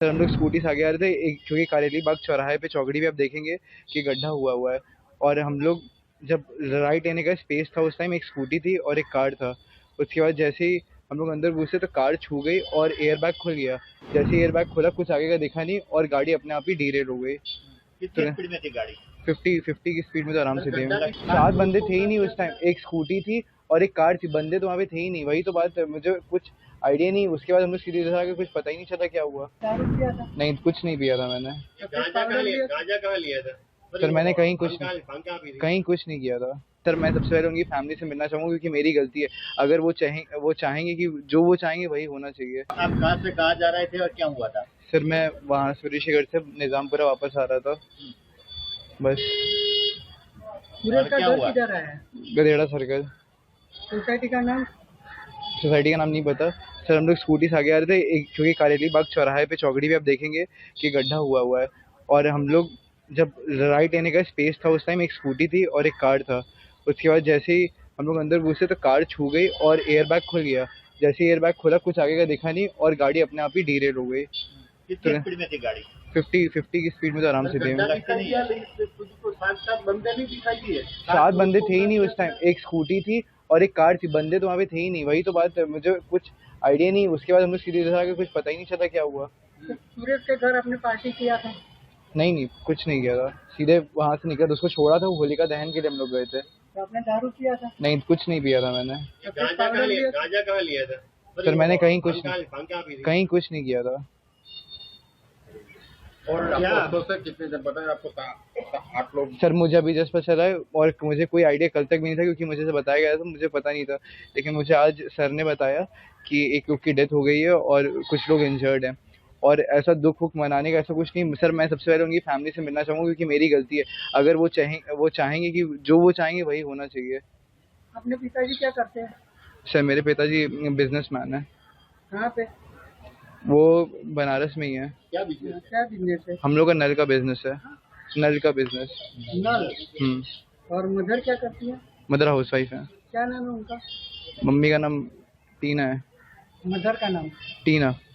Sir हम लोग scooty से आगे आ रहे थे, एक क्योंकि कारेली बाग चौराहे पे चौकड़ी पे आप देखेंगे कि गड्ढा हुआ हुआ है। और हम लोग जब राइट लेने का स्पेस था, उस टाइम एक स्कूटी थी और एक कार था। उसके बाद जैसे ही हम लोग अंदर घुसे तो कार छू गई और एयर बैग खुल गया। जैसे ही एयर बैग खुला, कुछ आगे का दिखा नहीं और गाड़ी अपने आप ही डीरेल हो गई। कितनी स्पीड में थी गाड़ी? 50 की स्पीड में तो आराम से थे। 7 बंदे थे ही नहीं उस टाइम, एक स्कूटी थी और एक कार थी, बंदे तो वहाँ पे थे ही नहीं। वही तो बात है, मुझे कुछ आइडिया नहीं। उसके बाद हम लोग सीधे इधर आके कुछ पता ही नहीं चला क्या हुआ। दारू पिया था? नहीं, कुछ नहीं पिया था मैंने। गांजा कहाँ लिया था? सर मैंने कहीं भांग कहाँ पी थी? कहीं कुछ नहीं किया था। सर मैं सबसे पहले उनकी फैमिली से मिलना चाहूंगा, क्योंकि मेरी गलती है। अगर वो चाहेंगे कि जो वो चाहेंगे वही होना चाहिए। आप कहाँ से कहाँ जा रहे थे और क्या हुआ था? सर मैं वहाँ ऋषिगढ़ से निजामपुरा वापस आ रहा था, बस। सूरज का क्या घर हुआ? किधर है? गधेड़ा सर्कल। सोसाइटी का नाम? सोसाइटी का नाम नहीं पता। सर हम लोग स्कूटी से आगे आ रहे थे, एक क्योंकि कारेली बाग चौराहे पे चौकड़ी पे आप देखेंगे कि गड्ढा हुआ हुआ है। और हम लोग जब राइट लेने का स्पेस था, उस टाइम एक स्कूटी थी और एक कार था। उसके बाद जैसे ही हम लोग अंदर घुसे तो कार छू गई और एयर बैग खुल गया। जैसे ही एयर बैग खुला, कुछ आगे का दिखा नहीं और गाड़ी अपने आप ही डीरेल हो गई। कितनी स्पीड में थी गाड़ी? 50 की स्पीड में तो आराम से थे। सात बंदे नहीं दिखाई दिए? 7 बंदे थे ही नहीं उस टाइम, एक स्कूटी थी और एक कार थी, बंदे तो वहाँ पे थे ही नहीं। वही तो बात है, मुझे कुछ आइडिया नहीं। उसके बाद हम लोग सीधे इधर आके कुछ पता ही नहीं चला क्या हुआ। सूरज के घर आपने पार्टी किया था? नहीं, कुछ नहीं किया था। सीधे वहाँ से निकल उसको छोड़ा था, वो होलिका दहन के लिए हम लोग गए थे। तो आपने दारू पिया था? नहीं, कुछ नहीं पिया था मैंने। गांजा कहाँ लिया था? सर मैंने कहीं भांग कहाँ पी थी? कुछ नहीं किया था। और आपको से कितने दिन पता है आपको? आप लोग? सर मुझे अभी जस्ट पता चला है और मुझे कोई आइडिया कल तक भी नहीं था, क्योंकि मुझे से बताया गया था, मुझे पता नहीं था। लेकिन मुझे आज सर ने बताया कि एक लोग की डेथ हो गई है और कुछ लोग इंजर्ड हैं। और ऐसा दुख वुख मनाने का ऐसा कुछ नहीं। सर मैं सबसे पहले उनकी फैमिली से मिलना चाहूँगा, क्योंकि मेरी गलती है। अगर वो चाहेंगे कि जो वो चाहेंगे वही होना चाहिए। अपने पिताजी क्या करते हैं? सर मेरे पिताजी बिजनेसमैन है। कहाँ पे? वो बनारस में ही है। क्या बिजनेस है? हम लोग का नल का बिजनेस है। नल का बिजनेस। नल? हम्म। और मदर क्या करती है? मदर हाउस वाइफ है। क्या नाम है उनका? मम्मी का नाम टीना है। मदर का नाम? टीना।